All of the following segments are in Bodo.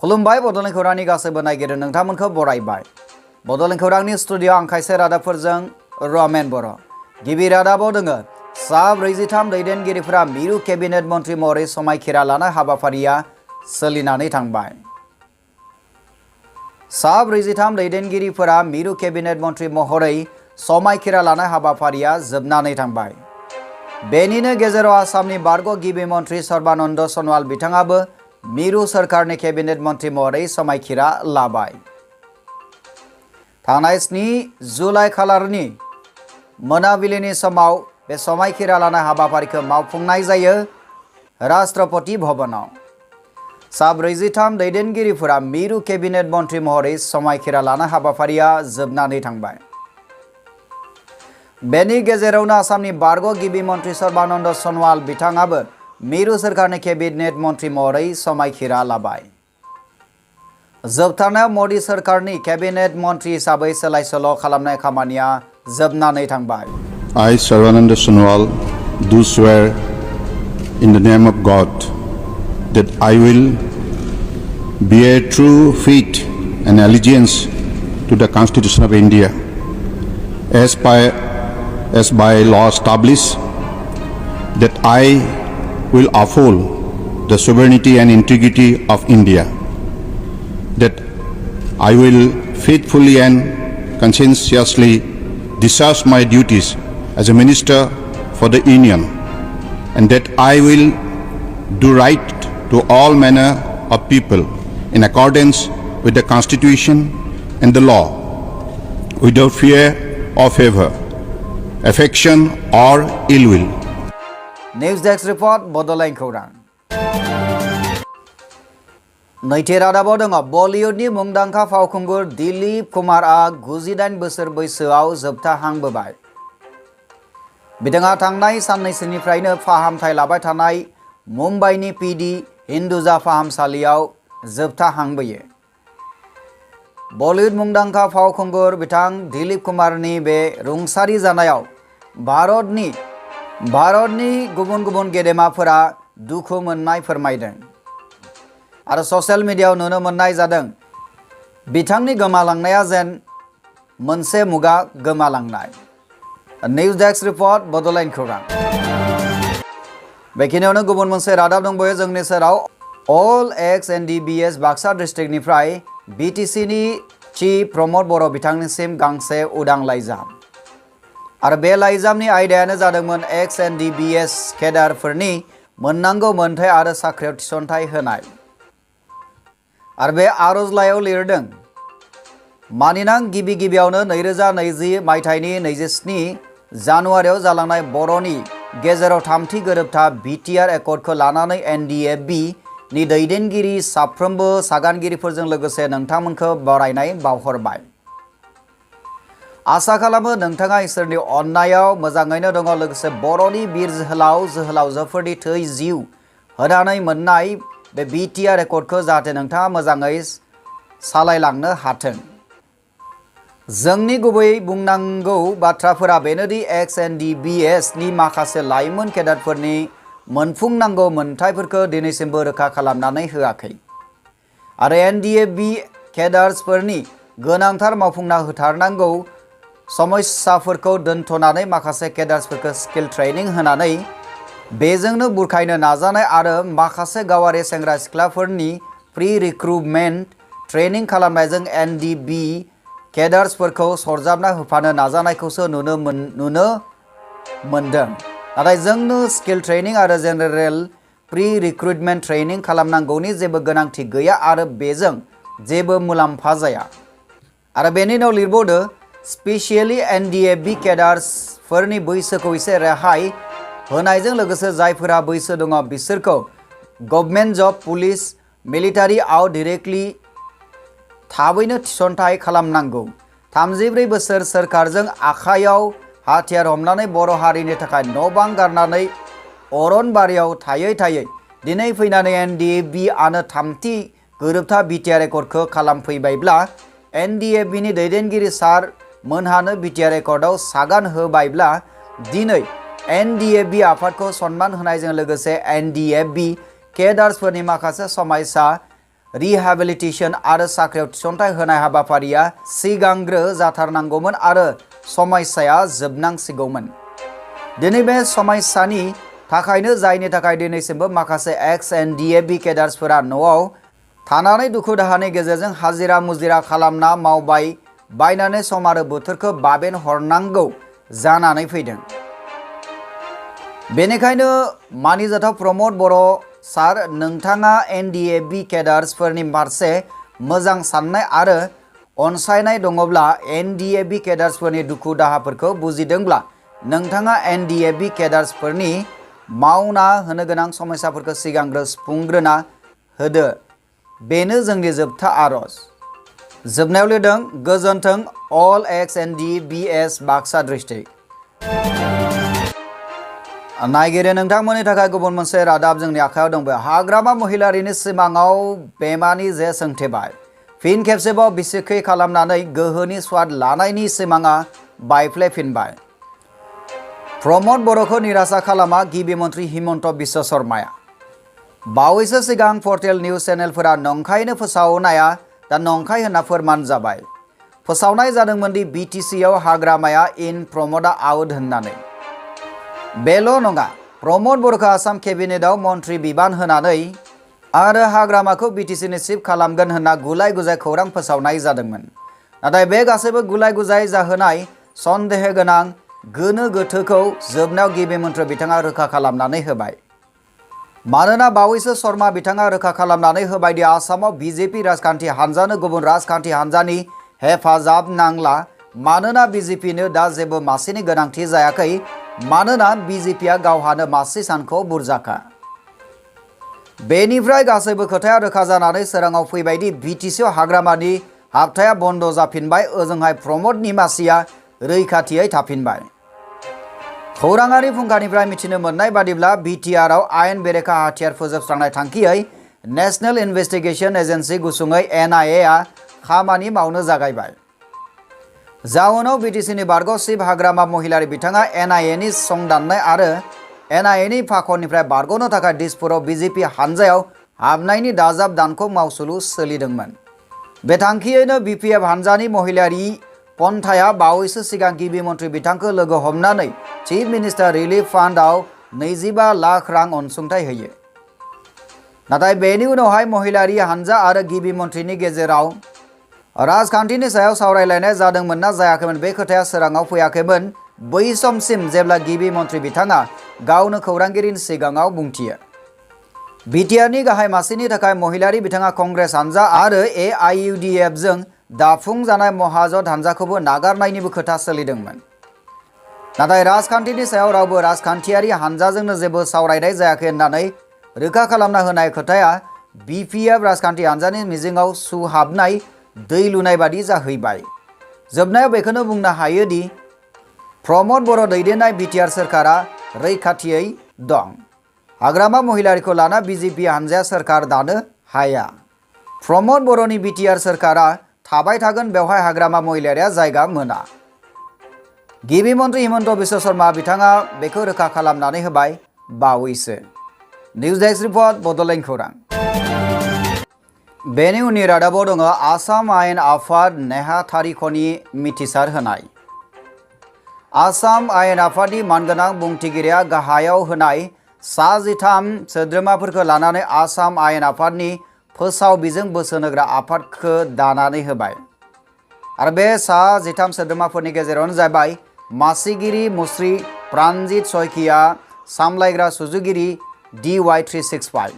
खुलुमबाय बड'लेण्ड खौरांनि गासैबो नायगिरि नोंथांमोनखौ बरायबाय। बड'लेण्ड खौरांनि स्टुडिअ आं खायसे रादाबफोरजों रमेन बर'। गिबि रादाबाव दोङो सा 43 दैदेनगिरिफोरा मिरु केबिनेट मन्त्रि महरै समायखिरा लानाय हाबाफारिया सोलिनानै थांबाय। सा 43 दैदेनगिरिफोरा मिरु केबिनेट मन्त्रि महरै समायखिरा लानाय हाबाफारिया जोबनानै थांबाय। बेनिनो गेजेराव आसामनि बारग' गिबि मन्त्रि सर्बानन्द सन'वाल बिथाङाबो मिरु सोरखारनि केबिनेट मन्त्रि महरै समायखिरा लाबाय। थांनाय 7 जुलाइ खालारनि मोनाबिलिनि समाव बे समायखिरा लानाय हाबाफारिखौ मावफुंनाय जायो राष्ट्रपति भवनाव। सा 43 दैदेनगिरिफोरा मिरु केबिनेट मन्त्रि महरै समायखिरा लानाय हाबाफारिया जोबनानै थांबाय। बेनि गेजेरावनो आसामनि बारग' गिबि मन्त्रि सर्बानन्द सन'वाल बिथाङाबो मिरु सोरखारनि केबिनेट मन्त्रि महरै समायखिरा लाबाय। जोबथारनायाव मदि सोरखारनि केबिनेट मन्त्रि हिसाबै सोलाय सोल' खालामनाय खामानिया जोबनानै थांबाय। I, Sarvananda Sonowal, do swear in the name of God that I will bear true faith and allegiance to the Constitution of India as by law established, that I will uphold the sovereignty and integrity of India, that I will faithfully and conscientiously discharge my duties as a minister for the Union, and that I will do right to all manner of people in accordance with the Constitution and the law, without fear or favor, affection or ill will. News Desk Report Bodoland Khourang। नैथि रादाबाव दङ बलिउडनि मुंदांखा फावखुंगुर दिलीप कुमारआ 98 बोसोर बैसोआव जोबथाहांबोबाय। बिथाङा थांनाय साननैसोनिफ्रायनो फाहामथाय लाबाय थानाय मुम्बाइनि PD हिन्दुजा फाहामसालियाव जोबथाहांबोयो। बलिउड मुंदांखा फावखुंगुर बिथां दिलीप कुमारनि बे रुंसारि जानायाव भारतनि गुबुन गुबुन गेदेमाफोरा दुखु मोननाय फोरमायदों आरो ससियेल मिडियायाव नुनो मोननाय जादों बिथांनि गोमालांनाया जेन मोनसे मुगा गोमालांनाय। निउज डेस्क रिपर्ट बड'लेण्ड खौरां। बेखिनियावनो गुबुन मोनसे रादाब दंबावो जोंनि सेराव अल एक्स NDBS बाक्सा डिस्ट्रिक्टनिफ्राय BTCनि चिफ प्रमद बर' बिथांनिसिम गांसे उदां लाइजाम आरो बे लाइजामनि आयदायानो जादोंमोन एक्स NDBS केडारफोरनि मोननांगौ मोनथाय आरो साख्रियाव थिसनथाय होनाय। आरो बे आर'जलाइयाव लिरदों मानिनां गिबियावनो 2020 मायथाइनि 27 जानुवारियाव जालांनाय बर'नि गेजेराव थामथि गोरोबथा BTR एकर्डखौ लानानै NDFB नि दैदेनगिरि साफ्रोमबो सागानगिरिफोरजों लोगोसे नोंथांमोनखौ बरायनाय बावहरबाय। आसा खालामो नोंथाङा इसोरनि अननायाव मोजाङैनो दङ, लोगोसे बर'नि बिर जोहोलावजोफोरनि थै जिउ होनानै मोननाय बे BTR एकर्डखौ जाहाथे नोंथाङा मोजाङै सालायलांनो हाथों। जोंनि गुबै बुंनांगौ बाथ्राफोरा बेनोदि एक्स NDBS नि माखासे लाइमोन केडारफोरनि मोनफुंनांगौ मोनथायफोरखौ दिनैसिमबो रोखा खालामनानै होआखै आरो NDFB केडार्सफोरनि गोनांथार मावफुंना होथारनांगौ समस्याफोरखौ दोनथ'नानै माखासे केडार्सफोरखौ स्किल ट्रेनिं होनानै बेजोंनो बुरखायनो नाजानाय आरो माखासे गावारि सेंग्रा सिख्लाफोरनि प्रि रिक्रुटमेन्ट ट्रेनिं खालामनायजों NDB केडार्सफोरखौ सरजाबना होफानो नाजानायखौसो नुनो मोनदों। नाथाय जोंनो स्किल ट्रेनिं आरो जेनेरेल प्रि रिक्रुटमेन्ट ट्रेनिं खालामनांगौनि जेबो गोनांथि गैया आरो बेजों जेबो मुलाम्फा जाया। आरो बेनि उनाव लिरबावदो स्पेसियेलि NDFB केडार्सफोरनि बैसोखौ एसे रेहाय होनायजों लोगोसे जायफोरा बैसो दङ बिसोरखौ गभर्नमेन्ट जब पुलिस मिलिटारिआव डाइरेक्टलि थाबैनो थिसनथाय खालामनांगौ। 34 बोसोर सोरखारजों आखायाव हाथियार हमनानै बर' हारिनि थाखाय न' बां गारनानै अरनबारियाव थायै दिनै फैनानै NDFB आनो थामथि गोरोबथा BTR एकर्डखौ खालामफैबायब्ला NDFB नि दैदेनगिरि सार मोनहानो BTR एकर्डआव सागान होबायब्ला दिनै NDFB आफादखौ सन्मान होनायजों लोगोसे NDFB केडार्सफोरनि माखासे समायसा रिहेबिलिटेशन आरो साख्रियाव थिसनथाइ होनाय हाबाफारिया सिगांग्रो जाथारनांगौमोन आरो समस्याया जोबनांसिगौमोन। दिनै बे समस्यानि थाखायनो जायनि थाखाय दिनैसिमबो माखासे एक्स-एनडिएबि केडार्सफोरा न'आव थानानै दुखु दाहानि गेजेरजों हाजिरा मुजिरा खालामना मावबाय बायनानै सम आरो बोथोरखौ बाबेन हरनांगौ जानानै फैदों। बेनिखायनो मानिजाथाव प्रमद बर' सार, नोंथाङा एनडिएबि केडार्सफोरनि फारसे मोजां साननाय आरो अनसायनाय दङब्ला, एनडिएबि केडार्सफोरनि दुखु दाहाफोरखौ बुजिदोंब्ला नोंथाङा एनडिएबि केडार्सफोरनि मावना होनो गोनां समस्याफोरखौ सिगांग्रो सुफुंग्रोना होदो। बेनो जोंनि जोबथा आरज। जोबनायाव लिरदों, गोजोन्थों अल एक्स-एनडिबिएस बाक्सा डिस्ट्रिक्ट। नायगिरि नोंथांमोननि थाखाय गुबुन मोनसे रादाब जोंनि आखायाव दंबो। हाग्रामा महिलारिनि सिमाङाव बेमानि जे सोंथेबाय। फिन खेबसेबाव बिसिखै खालामनानै गोहोनि स्वाद लानायनि सिमाङा बायफ्लेफिनबाय। प्रमद बर'खौ निराशा खालामा गिबि मन्त्रि हिमन्त बिश्व शर्माया। बावैसो सिगां पर्टेल निउज चेनेलफोरा नंखायैनो फोसावनाया दा नंखाय होनना फोरमान जाबाय। फोसावनाय जादोंमोन दि बिटिसिआव हाग्रामाया इन प्रमदआ आउट होननानै। बेल' नङा, प्रमद बर'खौ आसाम केबिनेटआव मन्त्रि बिबान होनानै आरो हाग्रामाखौ बिटिसिनि चिफ खालामगोन होनना गुलाय गुजाय खौरां फोसावनाय जादोंमोन। नाथाय बे गासैबो गुलाय गुजाय जाहोनाय सन्देह गोनां गोनो गोथोखौ जोबनायाव गिबि मन्त्रि बिथाङा रोखा खालामनानै होबाय। मानोना बावैसो शर्मा बिथाङा रोखा खालामनानै होबाय दि आसामाव बिजेपि राजखान्थि हान्जानो गुबुन राजखान्थि हान्जानि हेफाजाब नांला। मानोना बिजेपिनो दा जेबो मासिनि गोनांथि जायाखै। मानोना बिजेपिया गावहानो मासि सानखौ बुरजाखा। बेनिफ्राय गासैबो खोथाया रोखा जानानै सोराङाव फैबायदि बिटिसिआव हाग्रामानि हाबथाया बन्द जाफिनबाय। ओजोंहाय प्रमदनि मासिया रैखाथियै थाफिनबाय। खौराङारि फुंखानिफ्राय मिथिनो मोननाय बादिब्ला बिटिआरआव आयेन बेरेखा हाथियार फोजोबस्रांनाय थांखियै नेशनेल इनभेस्टिगेशन एजेन्सि गुसुङै एनआइएआ खामानि मावनो जागायबाय। जाउनाव बिटिसिनि बारग' चिफ हाग्रामा महिलारि बिथाङा एनआइएनि संदाननाय आरो एनआइएनि फाखननिफ्राय बारग'नो थाखाय दिसपुराव बिजेपि हानजायाव हाबनायनि दाजाब दानख' मावसुलु सोलिदोंमोन। बे थांखियैनो बिपिएफ हानजानि महिलारि पन्थाया बावैसो सिगां गिबि मन्त्रि बिथांखौ लोगो हमनानै चिफ मिनिस्टार रिलिफ फान्डआव 25 लाख रां अनसुंथाइ होयो। नाथाय बेनि उनावहाय महिलारि हानजा आरो गिबि मन्थ्रिनि गेजेराव राजखान्थिनि सायाव सावरायलायनाय जादोंमोन ना जायाखैमोन बे खोथाया सोराङाव फैयाखैमोन बै समसिम जेब्ला गिबि मन्त्रि बिथाङा गावनो खौरांगिरिनि सिगाङाव बुंथियो। बिटिआरनि गाहाय मासिनि थाखाय महिलारि बिथाङा कंग्रेस हानजा आरो एआइयुडिएफजों दाफुंजानाय महाजोत हानजाखौबो नागारनायनिबो खोथा सोलिदोंमोन। नाथाय राजखान्थिनि सायाव रावबो राजखान्थियारि हानजाजोंनो जेबो सावरायनाय जायाखै होननानै रोखा खालामना होनाय खोथाया बिपिएफ राजखान्थि हानजानि मिजिङाव सुहाबनाय दै लुनाय बादि जाहैबाय। जोबनायाव बेखौनो बुंनो हायोदि प्रमद बर' दैदेननाय बिटिआर सोरखारा रैखाथियै दं। हाग्रामा महिलारिखौ लाना बिजेपि हानजाया सोरखार दानो हाया। प्रमद बर'नि बिटिआर सोरखारा थाबाय थागोन, बेवहाय हाग्रामा महिलारिया जायगा मोना। गिबि मन्त्रि हिमन्त बिश्व शर्मा बिथाङा बेखौ रोखा खालामनानै होबाय बावैसो। निउज डेस्क रिपर्ट, बड'लेण्ड खौरां। बेनि उननि रादाबाव दङ आसाम आयेन आफाद नेहाथारिखनि मिथिसार होनाय। आसाम आयेन आफादनि मानगोनां बुंथिगिरिया गाहायाव होनाय सा 13 सोद्रोमाफोरखौ लानानै आसाम आयेन आफादनि फोसाव बिजों बोसोन होग्रा आफादखौ दानानै होबाय। आरो बे सा 13 सोद्रोमाफोरनि गेजेरावनो जाबाय मासिगिरि मुस्रि प्रानजित सयकिया, सामलायग्रा सुजुगिरि DY 365।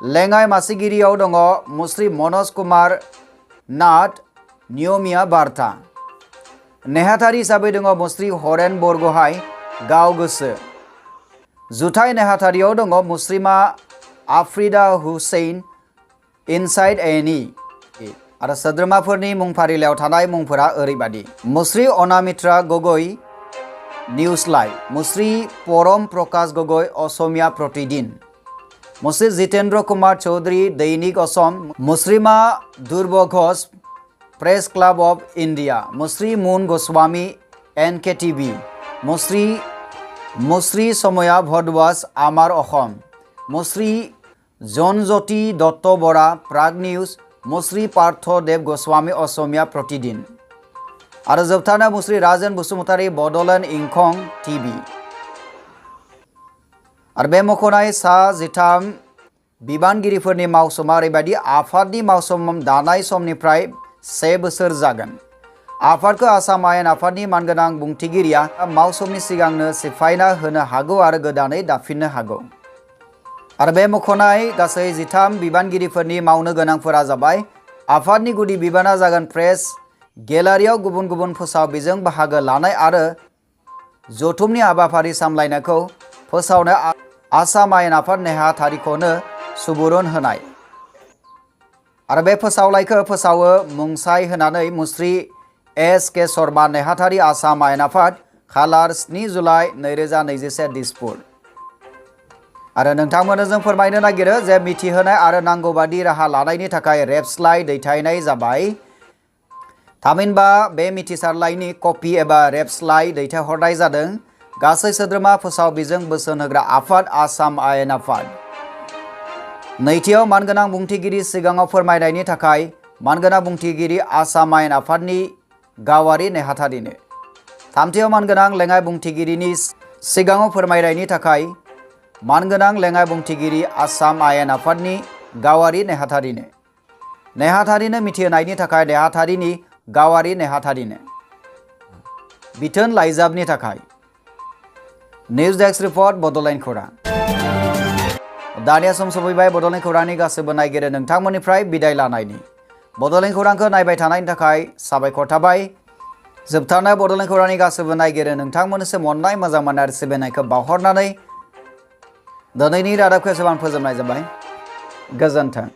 लेङाइ मासिगिरियाव दङ मुस्रि मनज कुमार नाथ, नियमिया बार्ता। नेहाथारि हिसाबै दङ मुस्रि हरेन बरगहाय, गाव गोसो। जुथाइ नेहाथारियाव दङ मुस्रिमा आफ्रिदा हुसैन, इनसाइड एनि। आरो सोद्रोमाफोरनि मुं फारिलाइयाव थानाय मुंफोरा ओरैबादि: मुस्रि अनामित्रा गगৈ, निउज लाइभ। मुस्रि परम प्रकाश गगৈ, असमिया प्रतिदिन। मुस्रि जितेन्द्र कुमार चौधरी, दैनिक असम। मुस्रिमा दुर्ब Ghosh, press club of India. मुस्रि मुन गोस्वामी, NKTV। मुस्रि समया भरद्वाज, आमार अखम। मुस्रि जनज्योति दत्त बरा प्राग निउज मुस्रि पार्थ देव गोस्वामी असमिया प्रतिदिन आरो जोबथारनायाव मुस्रि राजन बसुमतारी बड'लेण्ड इंखं टिभि आरो बे मख'नाय सा 13 बिबानगिरिफोरनि मावसोमा ओरैबायदि आफादनि मावसोम दानाय समनिफ्राय 1 बोसोर जागोन। आफादखौ आसाम आयेन आफादनि मानगोनां बुंथिगिरिया मावसोमनि सिगांनो सिफायना होनो हागौ आरो गोदानै दाफिननो हागौ। आरो बे मख'नाय गासै 13 बिबानगिरिफोरनि मावनो गोनांफोरा जाबाय आफादनि गुदि बिबाना जागोन प्रेस गेलारियाव गुबुन गुबुन फोसाव बिजों बाहागो लानाय आरो जथुमनि हाबाफारि सामलायनायखौ फोसावनो आसाम आयेन आफाद नेहाथारिखौनो सुबुरुन होनाय आरो बे फोसावलायखौ फोसावो मुंसाइ होनानै मुस्रि एस.के. शर्मा नेहाथारि आसाम आयेन आफाद खालार 7 जुलाइ 2021 दिसपुर आरो नोंथांमोननो जों फोरमायनो नागिरो जे मिथिहोनाय आरो नांगौबादि राहा लानायनि थाखाय रेपस्लाइ दैथायनाय जाबाय। थामहिनबा बे मिथिसारलाइनि कपि एबा रेपस्लाइ दैथायहरनाय जादों गासै सोद्रोमा फोसाव बिजों बोसोन होग्रा आफाद आसाम आयेन आफाद। नैथियाव मानगोनां बुंथिगिरि सिगाङाव फोरमायनायनि थाखाय मानगोनां बुंथिगिरि आसाम आयेन आफादनि गावारि नेहाथारिनो। थामथियाव मानगोनां लेङाइ बुंथिगिरिनि सिगाङाव फोरमायनायनि थाखाय मानगोनां लेङाइ बुंथिगिरि आसाम आयेन आफादनि गावारि नेहाथारिनो। नेहाथारिनो मिथिहोनायनि थाखाय नेहाथारिनि गावारि नेहाथारिनो। बिथोन लाइजाबनि थाखाय निउज डेस्क रिपर्ट बड'लेण्ड खौरां। दानिया सम सफैबाय बड'लेण्ड खौरांनि गासैबो नायगिरि नोंथांमोननिफ्राय बिदाय लानायनि। बड'लेण्ड खौरांखौ नायबाय थानायनि थाखाय साबायखर थाबाय। जोबथारनायाव बड'लेण्ड खौरांनि गासैबो नायगिरि नोंथांमोननिसिम अननाय मोजां मोननाय आरो सिबिनायखौ बावहरनानै दिनैनि रादाबखौ एसेबां फोजोबनाय जाबाय। गोजोन्थों।